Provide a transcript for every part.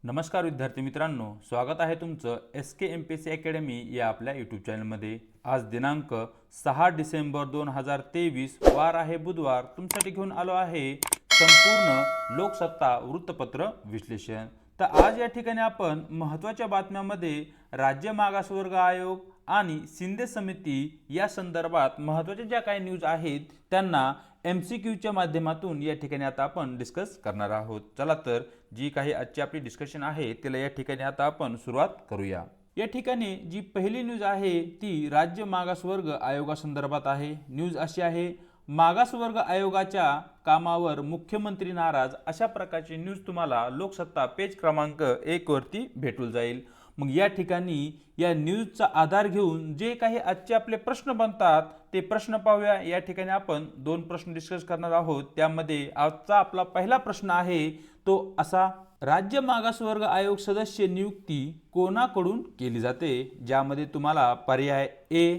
नमस्कार विद्यार्थी मित्रांनो, स्वागत आहे तुमचं SK MPSC अकॅडमी या आपल्या यूट्यूब चॅनलमध्ये। आज दिनांक 6 डिसेंबर 2023 वार आहे बुधवार। तुमच्यासाठी घेऊन आलो आहे संपूर्ण लोकसत्ता वृत्तपत्र विश्लेषण। तर आज या ठिकाणी आपण महत्त्वाच्या बातम्यांमध्ये राज्य मागासवर्ग आयोग आणि शिंदे समिती या संदर्भात महत्त्वाच्या ज्या काही न्यूज आहेत त्यांना MCQच्या माध्यमातून या ठिकाणी आता आपण डिस्कस करणार आहोत। चला तर जी काही आजची आपली डिस्कशन आहे त्याला या ठिकाणी आता आपण सुरुवात करूया। या ठिकाणी जी पहिली न्यूज आहे ती राज्य मागासवर्ग आयोगासंदर्भात आहे। न्यूज अशी आहे, मागासवर्ग आयोगाच्या कामावर मुख्यमंत्री नाराज, अशा प्रकारची न्यूज तुम्हाला लोकसत्ता पेज क्रमांक 1 वरती भेटून जाईल। मग या ठिकाणी या न्यूजचा आधार घेऊन जे काही आजचे आपले प्रश्न बनतात ते प्रश्न पाहूया। या ठिकाणी आपण दोन प्रश्न डिस्कस करणार आहोत। त्यामध्ये आजचा आपला पहिला प्रश्न आहे तो असा, राज्य मागासवर्ग आयोग सदस्य नियुक्ती कोणाकडून केली जाते? ज्यामध्ये तुम्हाला पर्याय ए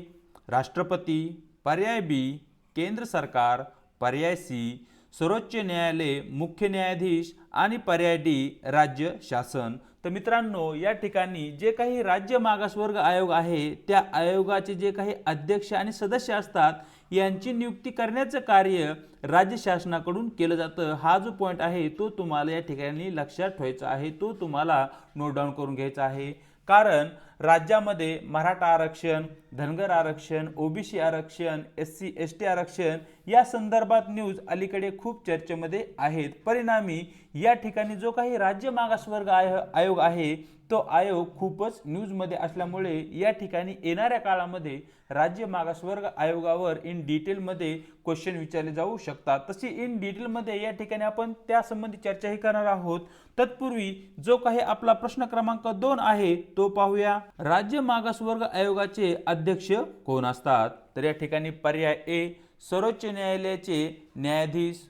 राष्ट्रपती, पर्याय बी केंद्र सरकार, पर्याय सी सर्वोच्च न्यायालय मुख्य न्यायाधीश आणि पर्याय डी राज्य शासन। तर मित्रांनो, या ठिकाणी जे काही राज्य मागासवर्ग आयोग आहे त्या आयोगाचे जे काही अध्यक्ष आणि सदस्य असतात यांची नियुक्ती करण्याचं कार्य राज्य शासनाकडून केलं जातं। हा जो पॉइंट आहे तो तुम्हाला या ठिकाणी लक्षात ठेवायचा आहे, तो तुम्हाला नोट डाऊन करून घ्यायचा आहे। कारण राज्यामध्ये मराठा आरक्षण, धनगर आरक्षण, ओबीसी आरक्षण, SC ST आरक्षण या संदर्भात न्यूज अलीकडे खूप चर्चेमध्ये आहेत। परिणामी या ठिकाणी जो काही राज्य मागासवर्ग आयोग आहे तो आयोग खूपच न्यूजमध्ये असल्यामुळे या ठिकाणी येणाऱ्या काळामध्ये राज्य मागासवर्ग आयोगावर इन डिटेलमध्ये क्वेश्चन विचारले जाऊ शकतात। तशी इन डिटेलमध्ये या ठिकाणी आपण त्या संबंधी चर्चाही करणार आहोत। तत्पूर्वी जो काही आपला प्रश्न क्रमांक 2 आहे तो पाहूया। राज्य मागासवर्ग आयोगाचे अध्यक्ष कोण असतात? तर या ठिकाणी पर्याय ए सर्वोच्च न्यायालयाचे न्यायाधीश,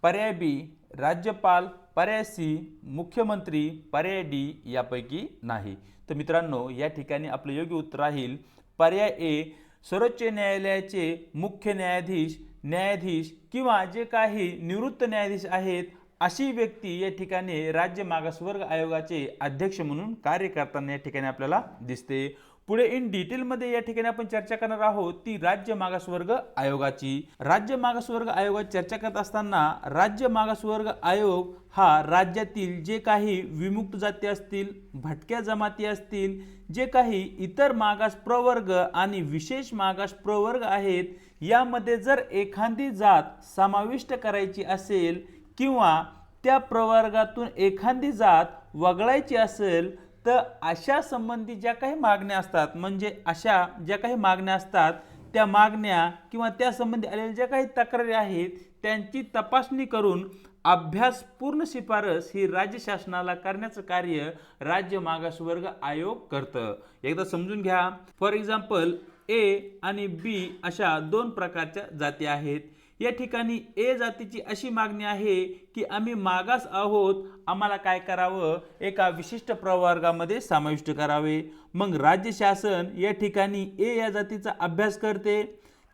पर्याय बी राज्यपाल, पर्याय सी मुख्यमंत्री, पर्याय डी यापैकी नाही। तर मित्रांनो, या ठिकाणी आपलं योग्य उत्तर राहील पर्याय ए सर्वोच्च न्यायालयाचे मुख्य न्यायाधीश, न्यायाधीश किंवा जे काही निवृत्त न्यायाधीश आहेत अशी व्यक्ती या ठिकाणी राज्य मागासवर्ग आयोगाचे अध्यक्ष म्हणून कार्य करताना या ठिकाणी आपल्याला दिसते। पुढे इन डिटेलमध्ये या ठिकाणी आपण चर्चा करणार आहोत ती राज्य मागासवर्ग आयोगाची। राज्य मागासवर्ग आयोगाची चर्चा करत असताना राज्य मागासवर्ग आयोग हा राज्यातील जे काही विमुक्त जाती असतील, भटक्या जमाती असतील, जे काही इतर मागास प्रवर्ग आणि विशेष मागास प्रवर्ग आहेत यामध्ये जर एखादी जात समाविष्ट करायची असेल किंवा त्या प्रवर्गातून एखादी जात वगळायची असेल तर अशा संबंधी ज्या काही मागण्या असतात, म्हणजे अशा ज्या काही मागण्या असतात त्या मागण्या किंवा त्या संबंधी आलेल्या ज्या काही तक्रारी आहेत त्यांची तपासणी करून अभ्यासपूर्ण शिफारस ही राज्य शासनाला करण्याचं कार्य राज्य मागासवर्ग आयोग करतं। एकदा समजून घ्या। फॉर एक्झाम्पल ए आणि बी अशा दोन प्रकारच्या जाती आहेत। या ठिकाणी ए जातीची अशी मागणी आहे की आम्ही मागास आहोत, आम्हाला काय करावं, एका विशिष्ट प्रवर्गामध्ये समाविष्ट करावे। मग राज्य शासन या ठिकाणी ए या जातीचा अभ्यास करते।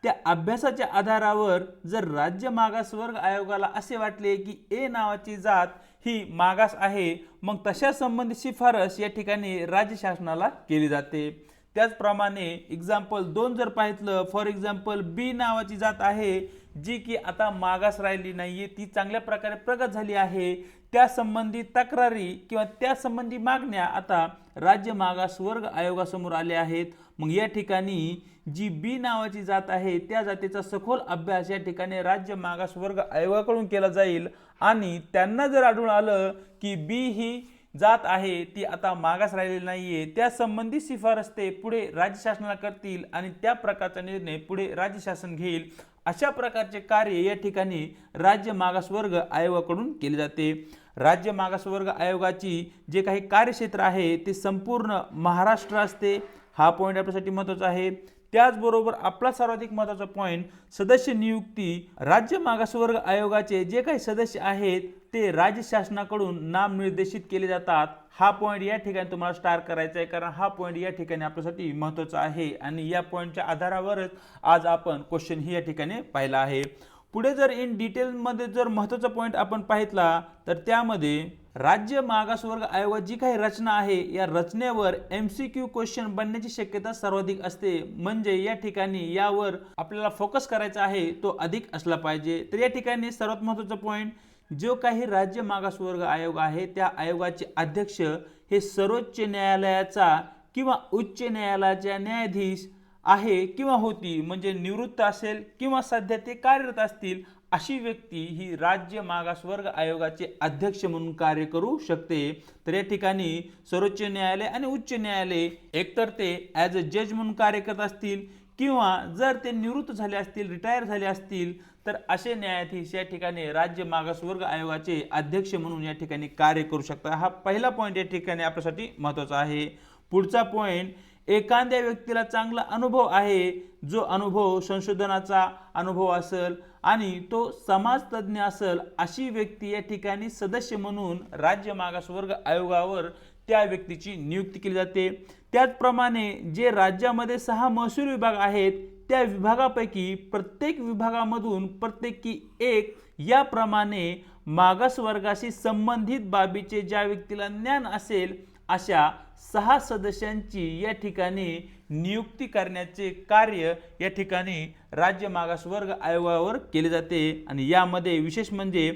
त्या अभ्यासाच्या आधारावर जर राज्य मागासवर्ग आयोगाला असे वाटले की ए नावाची जात ही मागास आहे, मग तशा संबंधी शिफारस या ठिकाणी राज्य शासनाला केली जाते। त्याचप्रमाणे एक्झाम्पल 2 जर पाहितलं, फॉर एक्झाम्पल बी नावाची जात आहे जी की आता मागास राहिली नाहीये, ती चांगल्या प्रकारे प्रगत झाली आहे। त्या संबंधी तक्रारी किंवा त्या संबंधी मागण्या आता राज्य मागासवर्ग आयोगासमोर आल्या आहेत। मग या ठिकाणी जी बी नावाची जात आहे त्या जातीचा सखोल अभ्यास या ठिकाणी राज्य मागासवर्ग आयोगाकडून केला जाईल आणि त्यांना जर आढळून आलं की बी ही जात आहे ती आता मागास राहिलेली नाहीये, त्या संबंधी शिफारस ते पुढे राज्य शासनाला करतील आणि त्या प्रकारचा निर्णय पुढे राज्य शासन घेईल। अशा प्रकारचे कार्य या ठिकाणी राज्य मागासवर्ग आयोगाकडून केले जाते। राज्य मागासवर्ग आयोगाची जे काही कार्यक्षेत्र आहे ते संपूर्ण महाराष्ट्र असते। हा पॉइंट आपल्यासाठी महत्त्वाचा आहे। त्याचबरोबर आपला सर्वाधिक महत्त्वाचा पॉइंट सदस्य नियुक्ती। राज्य मागासवर्ग आयोगाचे जे काही सदस्य आहेत ते राज्य शासनाकडून नामनिर्देशित केले जातात। हा पॉइंट या ठिकाणी तुम्हाला स्टार करायचा आहे, कारण हा पॉइंट या ठिकाणी आपल्यासाठी महत्त्वाचा आहे आणि या पॉइंटच्या आधारावरच आज आपण क्वेश्चन ही या ठिकाणी पाहिला आहे। पुढे जर इन डिटेलमध्ये जर महत्त्वाचा पॉईंट आपण पाहितला तर त्यामध्ये राज्य मागासवर्ग आयोगाची जी काही रचना आहे या रचनेवर MCQ क्वेश्चन बनण्याची शक्यता सर्वाधिक असते, म्हणजे या ठिकाणी यावर आपल्याला फोकस करायचा आहे तो अधिक असला पाहिजे। तर या ठिकाणी सर्वात महत्त्वाचा पॉईंट, जो काही राज्य मागासवर्ग आयोग आहे त्या आयोगाचे अध्यक्ष हे सर्वोच्च न्यायालयाचा किंवा उच्च न्यायालयाच्या न्यायाधीश आहे किंवा होती, म्हणजे निवृत्त असेल किंवा सध्या ते कार्यरत असतील अशी व्यक्ती ही राज्य मागासवर्ग आयोगाचे अध्यक्ष म्हणून कार्य करू शकते। तर या ठिकाणी सर्वोच्च न्यायालय आणि उच्च न्यायालय एकतर ते ॲज अ जज म्हणून कार्य करत असतील किंवा जर ते निवृत्त झाले असतील, रिटायर झाले असतील तर असे न्यायाधीश या ठिकाणी राज्य मागासवर्ग आयोगाचे अध्यक्ष म्हणून या ठिकाणी कार्य करू शकतात। हा पहिला पॉईंट या ठिकाणी आपल्यासाठी महत्त्वाचा आहे। पुढचा पॉईंट, एखाद्या व्यक्तीला चांगला अनुभव आहे, जो अनुभव संशोधनाचा अनुभव असेल आणि तो समाजतज्ञ असेल अशी व्यक्ती या ठिकाणी सदस्य म्हणून राज्य मागासवर्ग आयोगावर त्या व्यक्तीची नियुक्ती केली जाते। त्याचप्रमाणे जे राज्यामध्ये 6 महसूल विभाग आहेत त्या विभागापैकी प्रत्येक विभागामधून प्रत्येकी एक याप्रमाणे मागासवर्गाशी संबंधित बाबीचे ज्या व्यक्तीला ज्ञान असेल अशा 6 सदस्यांची या ठिकाणी नियुक्ती करण्याचे कार्य या ठिकाणी राज्य मागासवर्ग आयोगावर केले जाते। आणि यामध्ये विशेष म्हणजे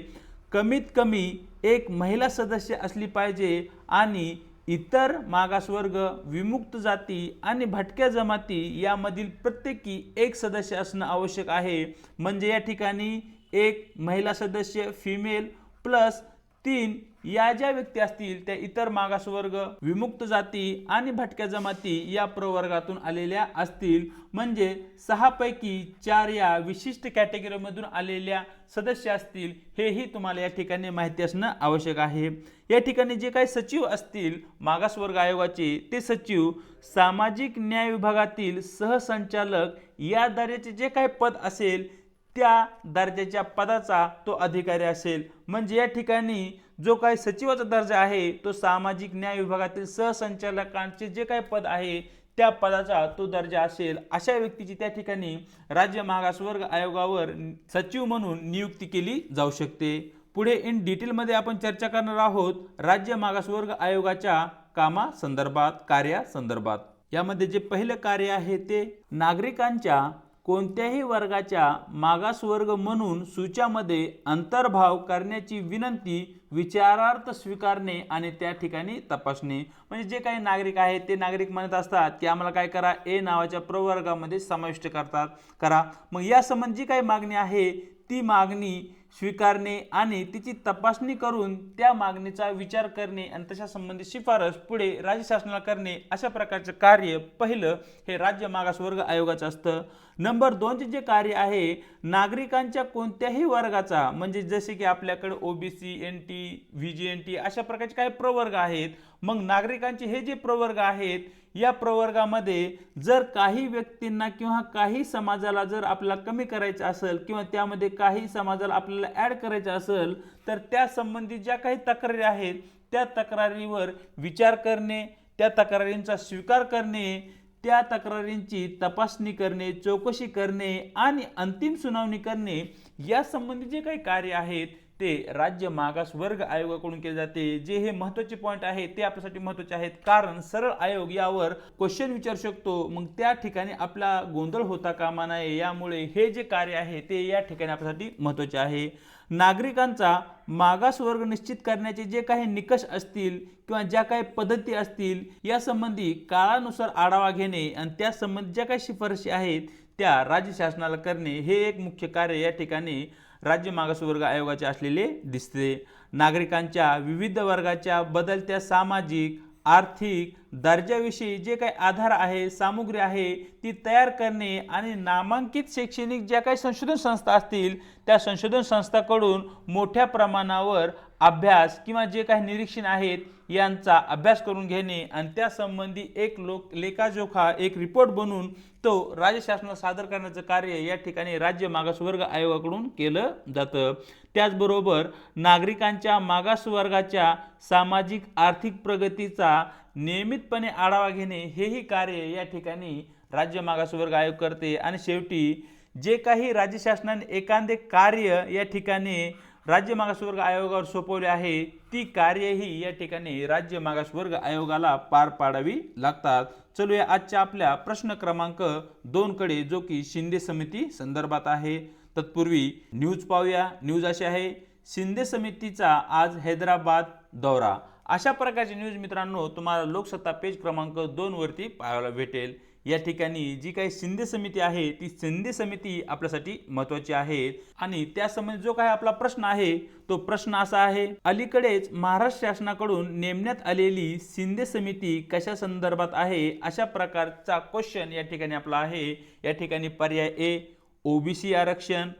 कमीत कमी एक महिला सदस्य असली पाहिजे आणि इतर मागासवर्ग, विमुक्त जाती आणि भटक्या जमाती यामधील प्रत्येकी एक सदस्य असणं आवश्यक आहे। म्हणजे या ठिकाणी एक महिला सदस्य फिमेल प्लस 3 या ज्या व्यक्ती असतील त्या इतर मागासवर्ग, विमुक्त जाती आणि भटक्या जमाती या प्रवर्गातून आलेल्या असतील, म्हणजे 6 पैकी 4 या विशिष्ट कॅटेगरीमधून आलेल्या सदस्य असतील, हेही तुम्हाला या ठिकाणी माहिती असणं आवश्यक आहे। या ठिकाणी जे काही सचिव असतील मागासवर्ग आयोगाचे ते सचिव सामाजिक न्याय विभागातील सहसंचालक या दर्जाचे जे काही पद असेल त्या दर्जाच्या पदाचा तो अधिकारी असेल। म्हणजे या ठिकाणी जो काही सचिवाचा दर्जा आहे तो सामाजिक न्याय विभागातील सहसंचालकांचे जे काही पद आहे त्या पदाचा तो दर्जा असेल, अशा व्यक्तीची त्या ठिकाणी राज्य मागासवर्ग आयोगावर सचिव म्हणून नियुक्ती केली जाऊ शकते। पुढे इन डिटेलमध्ये आपण चर्चा करणार आहोत राज्य मागासवर्ग आयोगाच्या कामासंदर्भात, कार्यासंदर्भात। यामध्ये जे पहिलं कार्य आहे ते नागरिकांच्या कोणत्याही वर्गाच्या मागासवर्ग म्हणून सूच्यामध्ये अंतर्भाव करण्याची विनंती विचारार्थ स्वीकारणे आणि त्या ठिकाणी तपासणे। म्हणजे जे काही नागरिक आहेत ते नागरिक म्हणत असतात की आम्हाला काय करा, ए नावाच्या प्रवर्गामध्ये समाविष्ट करा। मग या संबंधी जी काही मागणी आहे ती मागणी स्वीकारणे आणि तिची तपासणी करून त्या मागणीचा विचार करणे आणि तशा संबंधित शिफारस पुढे राज्य शासनाला करणे, अशा प्रकारचे कार्य पहिलं हे राज्य मागासवर्ग आयोगाचं असतं। नंबर 2 चे जे कार्य आहे नागरिकांच्या कोणत्याही वर्गाचा, म्हणजे जसे की आपल्याकडे OBC, NT, VGNT अशा प्रकारचे काही प्रवर्ग आहेत, मग नागरिकांचे हे जे प्रवर्ग आहेत या प्रवर्गामध्ये जर काही व्यक्तींना किंवा काही समाजाला जर आपल्याला कमी करायचं असेल किंवा त्यामध्ये काही समाजाला आपल्याला ॲड करायचं असेल तर त्या संबंधित ज्या काही तक्रारी आहेत त्या तक्रारीवर विचार करणे, त्या तक्रारींचा स्वीकार करणे, त्या तक्रारींची तपासणी करणे, चौकशी करणे आणि अंतिम सुनावणी करणे, या संबंधी जे काही कार्य आहेत ते राज्य मागासवर्ग आयोगाकडून केले जाते। जे हे महत्त्वाचे पॉईंट आहेत ते आपल्यासाठी महत्त्वाचे आहेत, कारण सरळ आयोग यावर क्वेश्चन विचारू शकतो, मग त्या ठिकाणी आपला गोंधळ होता कामा नये, यामुळे हे जे कार्य आहे ते या ठिकाणी आपल्यासाठी महत्त्वाचे आहे। नागरिकांचा मागासवर्ग निश्चित करण्याचे जे काही निकष असतील किंवा ज्या काही पद्धती असतील यासंबंधी काळानुसार आढावा घेणे आणि त्या संबंधी ज्या काही शिफारशी आहेत त्या राज्य शासनाला करणे, हे एक मुख्य कार्य या ठिकाणी राज्य मागासवर्ग आयोगाचे असलेले दिसते। नागरिकांच्या विविध वर्गाच्या बदलत्या सामाजिक, आर्थिक दर्जाविषयी जे काही आधार आहे, सामुग्री आहे ती तयार करणे आणि नामांकित शैक्षणिक ज्या काही संशोधन संस्था असतील त्या संशोधन संस्थांकडून मोठ्या प्रमाणावर अभ्यास किंवा जे काही निरीक्षण आहेत यांचा अभ्यास करून घेणे आणि त्या संबंधी एक लेखाजोखा, एक रिपोर्ट बनवून तो राज्य शासनाला सादर करण्याचं कार्य या ठिकाणी राज्य मागासवर्ग आयोगाकडून केलं जातं। त्याचबरोबर नागरिकांच्या मागासवर्गाच्या सामाजिक आर्थिक प्रगतीचा नियमितपणे आढावा घेणे हेही कार्य या ठिकाणी राज्य मागासवर्ग आयोग करते। आणि शेवटी जे काही राज्य शासनाने एखादे कार्य या ठिकाणी राज्य मागासवर्ग आयोगावर सोपवले आहे ती कार्यही या ठिकाणी राज्य मागासवर्ग आयोगाला पार पाडावी लागतात। चलूया आजच्या आपल्या प्रश्न क्रमांक 2 कडे, जो की शिंदे समिती संदर्भात आहे। तत्पूर्वी न्यूज पाहूया। न्यूज अशी आहे, शिंदे समितीचा आज हैदराबाद दौरा। अशा प्रकारची न्यूज मित्रांनो तुम्हाला लोकसत्ता पेज क्रमांक 2 वरती पाहायला भेटेल। या ठिकाणी जी काही शिंदे समिती आहे ती शिंदे समिती आपल्यासाठी महत्त्वाची आहे आणि त्या संबंधित जो काही आपला प्रश्न आहे तो प्रश्न असा आहे, अलीकडेच महाराष्ट्र शासनाकडून नेमण्यात आलेली शिंदे समिती कशा संदर्भात आहे, अशा प्रकारचा क्वेश्चन या ठिकाणी आपला आहे। या ठिकाणी पर्याय ए ओबीसी आरक्षण,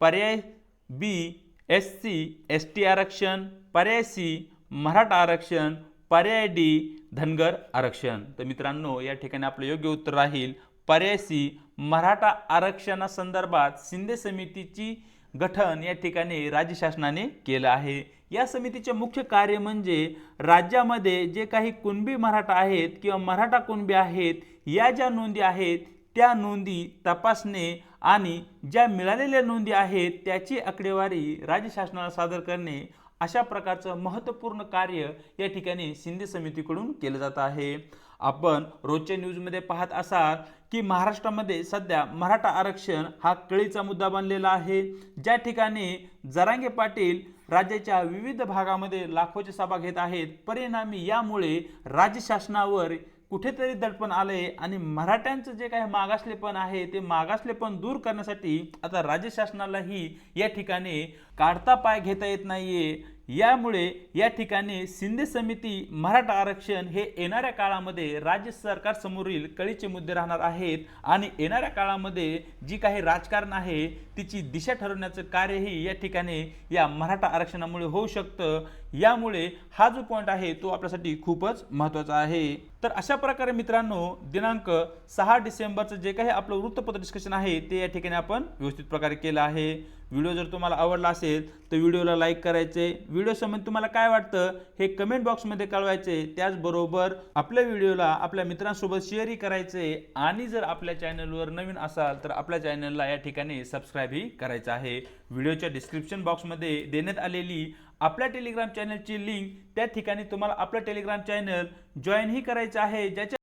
पर्याय बी एससी एसटी आरक्षण, पर्याय सी मराठा आरक्षण, पर्याय डी धनगर आरक्षण। तर मित्रांनो या ठिकाणी आपलं योग्य उत्तर राहील पर्याय सी मराठा आरक्षणासंदर्भात शिंदे समितीची गठन या ठिकाणी राज्य शासनाने केलं आहे। या समितीचे मुख्य कार्य म्हणजे राज्यामध्ये जे काही कुणबी मराठा आहेत किंवा मराठा कुणबी आहेत या ज्या नोंदी आहेत त्या नोंदी तपासणे आणि ज्या मिळालेल्या नोंदी आहेत त्याची आकडेवारी राज्य शासनाला सादर करणे, अशा प्रकारचं महत्त्वपूर्ण कार्य या ठिकाणी शिंदे समितीकडून केलं जात आहे। आपण रोजच्या न्यूजमध्ये पाहत असाल की महाराष्ट्रामध्ये सध्या मराठा आरक्षण हा कळीचा मुद्दा बनलेला आहे। ज्या ठिकाणी जरांगे पाटील राज्याच्या विविध भागामध्ये लाखोची सभा घेत आहेत, परिणामी यामुळे राज्य शासनावर कुठेतरी दडपण आले आणि मराठ्यांचं जे काही मागासलेपण आहे ते मागासलेपण दूर करण्यासाठी आता राज्य शासनालाही या ठिकाणी काढता पाय घेता येत नाहीये। यामुळे या ठिकाणी शिंदे समिती मराठा आरक्षण हे येणाऱ्या काळामध्ये राज्य सरकार समोरील कळीचे मुद्दे राहणार आहेत आणि येणाऱ्या काळामध्ये जी काही राजकारण आहे तिची दिशा ठरवण्याचं कार्यही या ठिकाणी या मराठा आरक्षणामुळे होऊ शकतं। यामुळे हा जो पॉइंट आहे तो आपल्यासाठी खूपच महत्त्वाचा आहे। तर अशा प्रकारे मित्रांनो दिनांक 6 डिसेंबरचं जे काही आपलं वृत्तपत्र डिस्कशन आहे ते या ठिकाणी आपण व्यवस्थित प्रकारे केलं आहे। व्हिडिओ जर तुम्हाला आवडला असेल तर व्हिडिओला लाईक करायचे, व्हिडिओ संबंधी तुम्हाला काय वाटतं हे कमेंट बॉक्समध्ये कळवायचे, त्याचबरोबर आपल्या व्हिडिओला आपल्या मित्रांसोबत शेअरही करायचे आणि जर आपल्या चॅनलवर नवीन असाल तर आपल्या चॅनलला या ठिकाणी सबस्क्राईबही करायचं आहे। व्हिडिओच्या डिस्क्रिप्शन बॉक्समध्ये देण्यात आलेली आपल्या टेलिग्राम चॅनलची लिंक, त्या ठिकाणी तुम्हाला आपलं टेलिग्राम चॅनल जॉईनही करायचं आहे, ज्याच्या